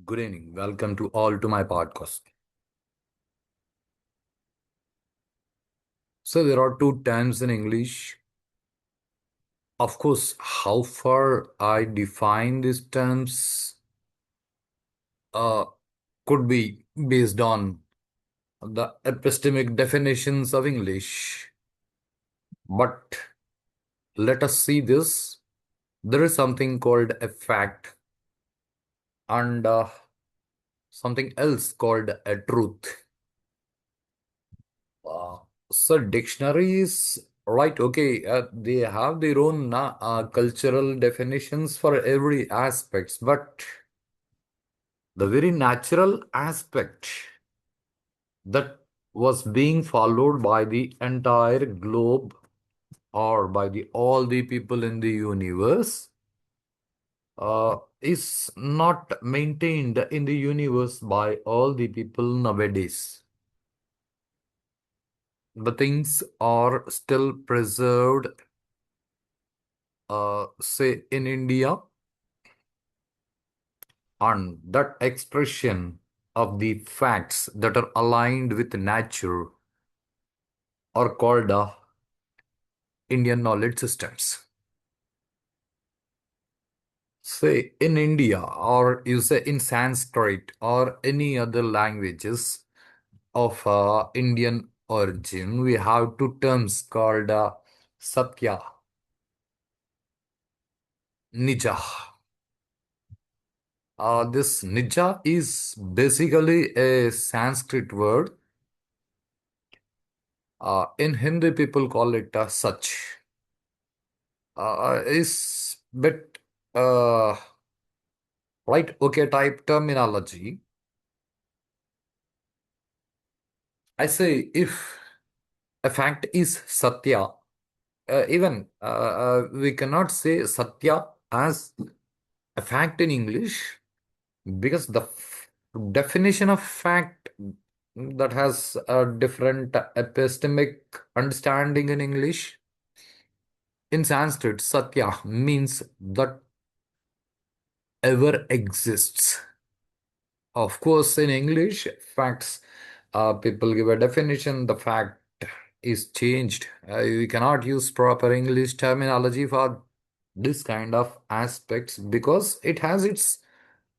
Good evening. Welcome to all to my podcast. So there are two terms in English. Of course, how far I define these terms uh, could be based on the epistemic definitions of English. But let us see this. There is something called a fact and something else called a truth. Uh, so dictionaries, right? Okay, they have their own cultural definitions for every aspects, but the very natural aspect that was being followed by the entire globe or by the all the people in the universe is not maintained in the universe by all the people nowadays. The things are still preserved, say in India, and that expression of the facts that are aligned with nature are called Indian knowledge systems. Say in India, or you say in Sanskrit or any other languages of Indian origin, we have two terms called Satya, Nija. This Nija is basically a Sanskrit word. In Hindi, people call it Sach. Is bit uh, right, okay, type terminology. I say if a fact is Satya, even we cannot say Satya as a fact in English because the definition of fact that has a different epistemic understanding in English. In Sanskrit, Satya means that ever exists. Of course, in English, facts, people give a definition, the fact is changed. We cannot use proper English terminology for this kind of aspects because it has its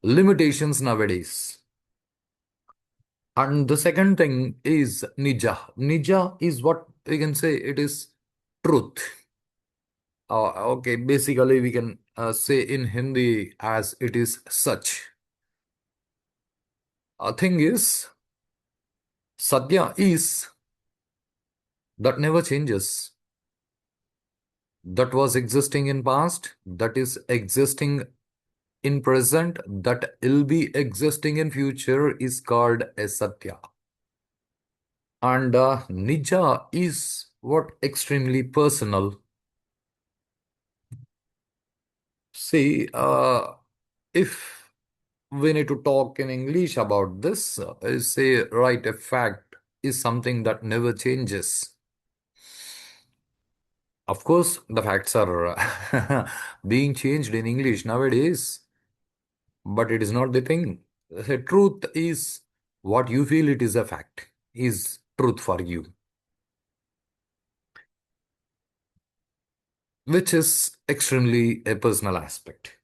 limitations nowadays. And the second thing is Nija. Nija is what we can say it is truth. Okay, basically we can say in Hindi as it is such. A thing is, Satya is that never changes. That was existing in past, that is existing in present, that will be existing in future is called a Satya. And Nija is what extremely personal. See, if we need to talk in English about this, say, right, a fact is something that never changes. Of course, the facts are being changed in English nowadays, but it is not the thing. The truth is what you feel it is a fact, is truth for you, which is extremely a personal aspect.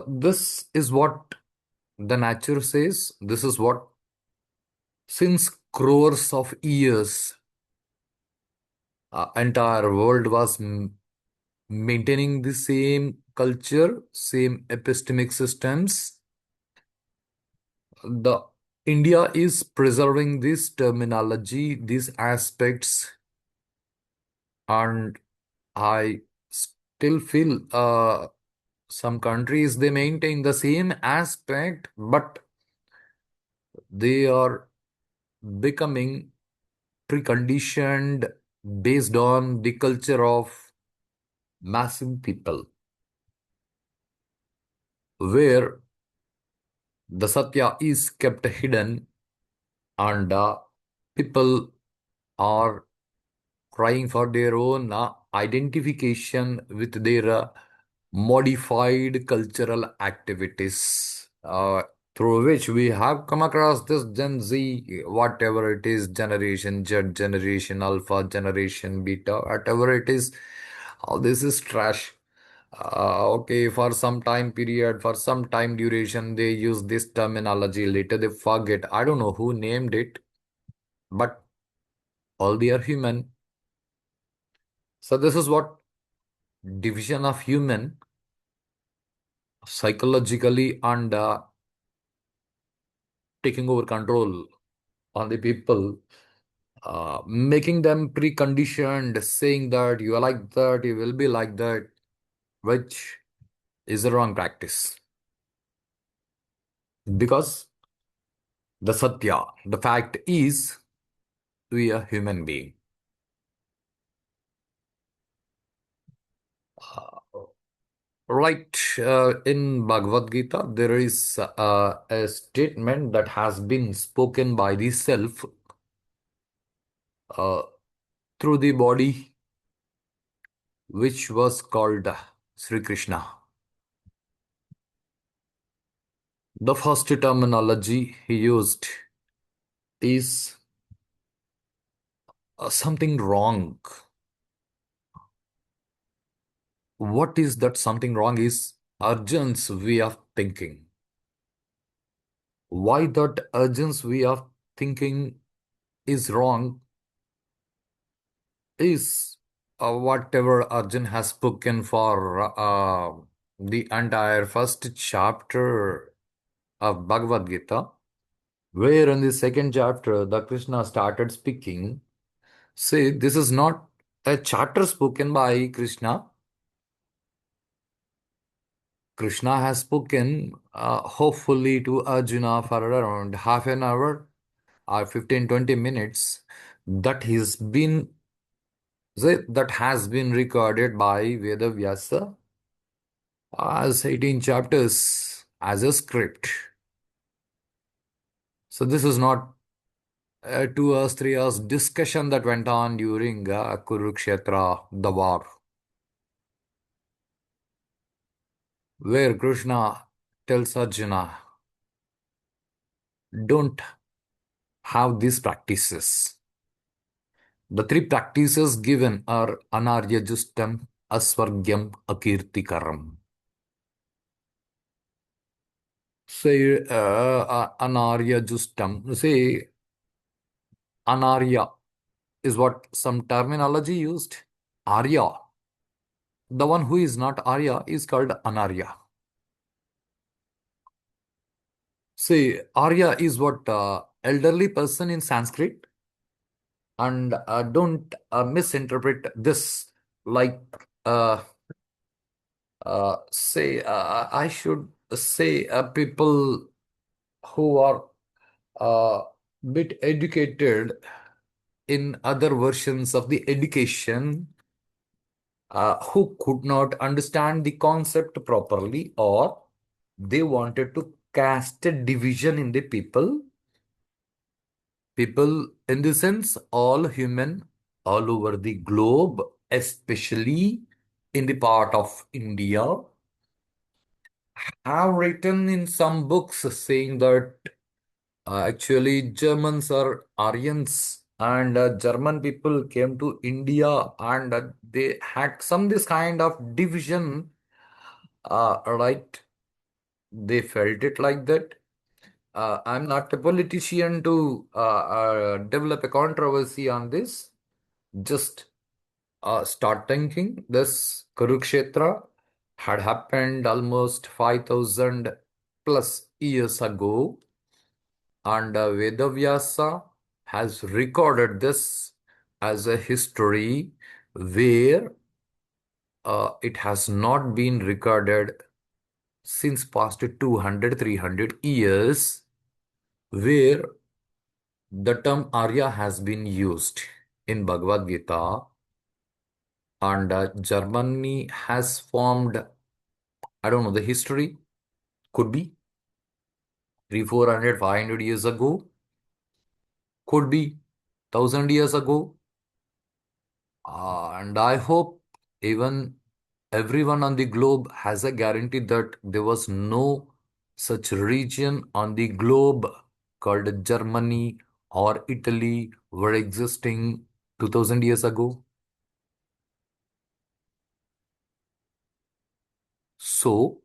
This is what the nature says. This is what, since crores of years, entire world was maintaining the same culture, same epistemic systems. The India is preserving this terminology, these aspects, and I still feel some countries they maintain the same aspect, but they are becoming preconditioned based on the culture of massive people, where the Satya is kept hidden and people are trying for their own identification with their modified cultural activities through which we have come across this Gen Z, whatever it is, Generation Z, Generation Alpha, Generation Beta, whatever it is, all this is trash. Okay, for some time period, for some time duration, they use this terminology. Later they forget. I don't know who named it, but all they are human. So this is what division of human psychologically and taking over control on the people, making them preconditioned, saying that you are like that, you will be like that, which is a wrong practice. Because the satya, the fact is, we are human being. Uh, right, in Bhagavad Gita, there is a statement that has been spoken by the self uh, through the body, which was called Sri Krishna. The first terminology he used is something wrong. What is that something wrong is Arjun's way of thinking. Why that Arjun's way of thinking is wrong is whatever Arjun has spoken for the entire first chapter of Bhagavad Gita, where in the second chapter the Krishna started speaking. See, this is not a chapter spoken by Krishna. Krishna has spoken hopefully to Arjuna for around half an hour or 15-20 minutes. That has been that has been recorded by Veda Vyasa as 18 chapters as a script. So this is not a 2 hours, 3 hours discussion that went on during Kurukshetra, the war, where Krishna tells Arjuna, don't have these practices. The three practices given are Anaryajustam, Asvargyam, Akirtikaram. Say Anaryajustam. Say Anarya is what some terminology used. Arya, the one who is not Arya, is called Anarya. Say Arya is what elderly person in Sanskrit, and don't misinterpret this like say I should say people who are bit educated in other versions of the education, who could not understand the concept properly, or they wanted to cast a division in the people. People, in the sense, all human, all over the globe, especially in the part of India, have written in some books saying that actually Germans are Aryans, and German people came to India, and they had some this kind of division, right? They felt it like that. I'm not a politician to develop a controversy on this. Just start thinking this Kurukshetra had happened almost 5,000 plus years ago, and Vedavyasa has recorded this as a history where it has not been recorded since past 200, 300 years, where the term Arya has been used in Bhagavad Gita, and Germany has formed, I don't know the history, could be 3, 400, 500 years ago, could be 1,000 years ago, and I hope even Everyone on the globe has a guarantee that there was no such region on the globe called Germany or Italy were existing 2000 years ago. So,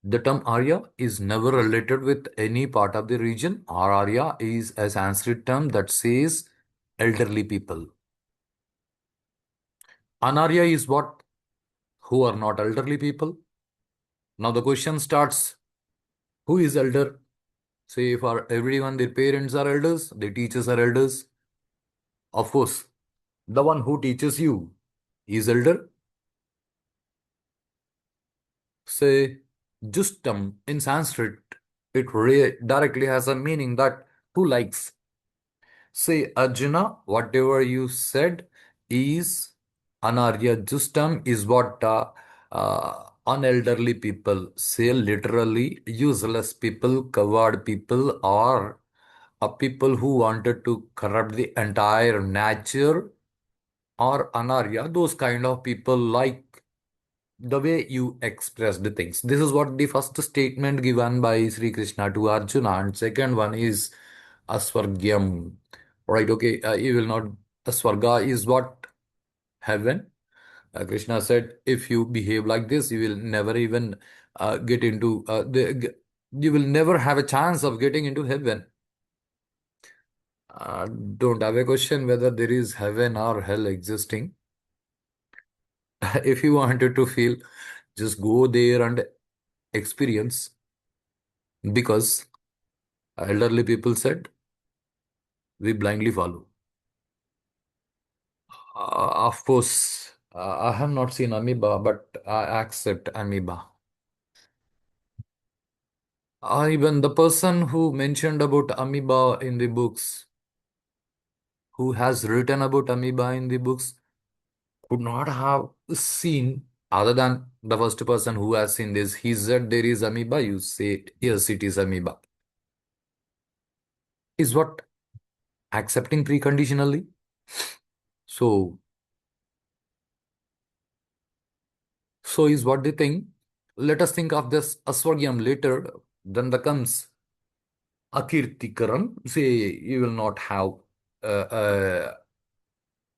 the term Arya is never related with any part of the region. Our Arya is a Sanskrit term that says elderly people. Anarya is what? Who are not elderly people. Now the question starts, who is elder? Say for everyone, their parents are elders, their teachers are elders. Of course, the one who teaches you is elder. Say justam in Sanskrit, it directly has a meaning that who likes. Say Arjuna, whatever you said is anarya justam is what unelderly people say, literally useless people, coward people, or people who wanted to corrupt the entire nature, or anarya, those kind of people like the way you express the things. This is what the first statement given by Sri Krishna to Arjuna, and second one is asvargyam. Right, okay, you will not. Asvarga is what? Heaven. Krishna said, if you behave like this, you will never even get into you will never have a chance of getting into heaven. Don't have a question whether there is heaven or hell existing. If you wanted to feel, just go there and experience, because elderly people said we blindly follow. Of course, I have not seen amoeba, but I accept amoeba. Even the person who mentioned about amoeba in the books, who has written about amoeba in the books, could not have seen, other than the first person who has seen this. He said there is amoeba, you say yes, it is amoeba. Is what? Accepting preconditionally. So, so is what they think. Let us think of this aswagyam later. Then the comes akirtikaram. Say you will not have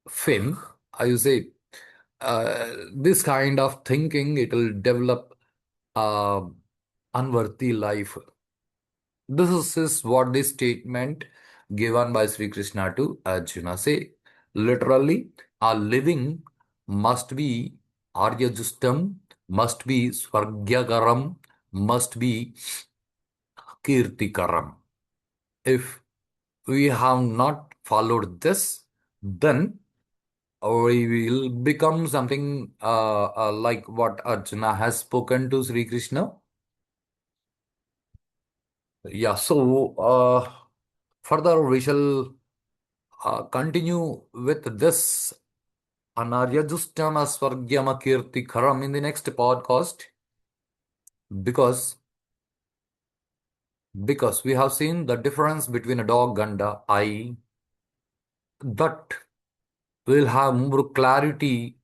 fame. I say this kind of thinking, it will develop uh, unworthy life. This is what the statement given by Sri Krishna to Arjuna. Say literally, a living must be Aryajustam, must be Swargyagaram, must be Kirtikaram. If we have not followed this, then we will become something like what Arjuna has spoken to Sri Krishna. Yeah, so further we shall continue with this Anaryajustana Swargyama Kirti Karam in the next podcast, because we have seen the difference between a dog and a eye, that we'll have more clarity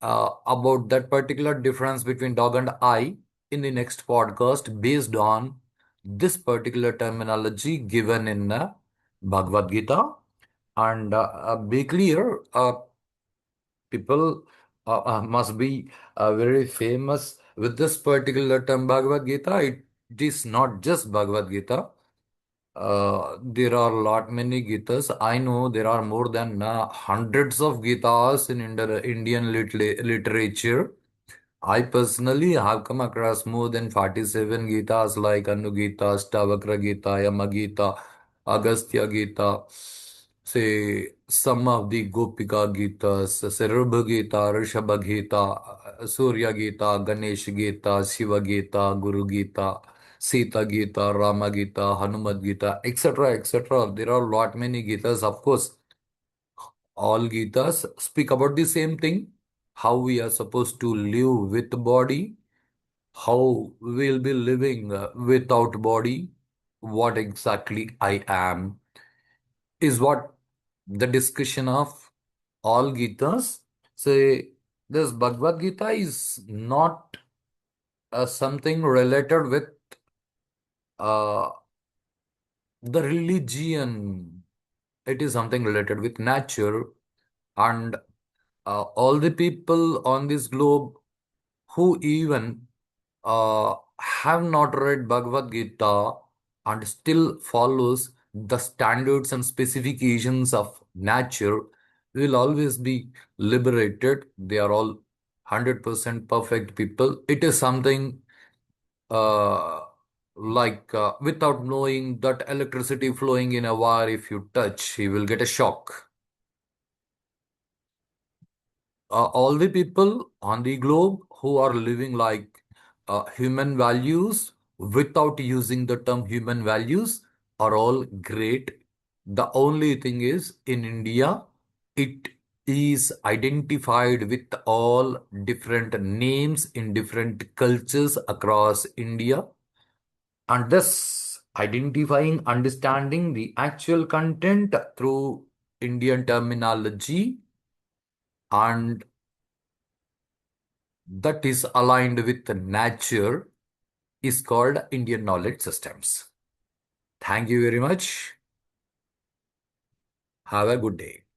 about that particular difference between dog and eye in the next podcast, based on this particular terminology given in Bhagavad Gita. And be clear, people must be very famous with this particular term Bhagavad Gita. It is not just Bhagavad Gita. There are lot many Gitas. I know there are more than hundreds of Gitas in Indian literature. I personally have come across more than 47 Gitas like Anu Gita, Stavakra Gita, Yama Gita, Agastya Gita, say some of the Gopika Gitas, Sarabha Gita, Rishabha Gita, Surya Gita, Ganesh Gita, Shiva Gita, Guru Gita, Sita Gita, Rama Gita, Hanumat Gita, etc. etc. There are lot many Gitas, of course. All Gitas speak about the same thing, how we are supposed to live with body, how we'll be living without body, what exactly I am, is what the discussion of all Gitas say. This Bhagavad Gita is not something related with uh, the religion. It is something related with nature, and all the people on this globe who even have not read Bhagavad Gita and still follows the standards and specifications of nature will always be liberated. They are all 100% perfect people. It is something uh, without knowing that electricity flowing in a wire, if you touch, he will get a shock. All the people on the globe who are living like human values without using the term human values are all great. The only thing is in India, it is identified with all different names in different cultures across India, and thus identifying, understanding the actual content through Indian terminology and that is aligned with nature is called Indian knowledge systems. Thank you very much. Have a good day.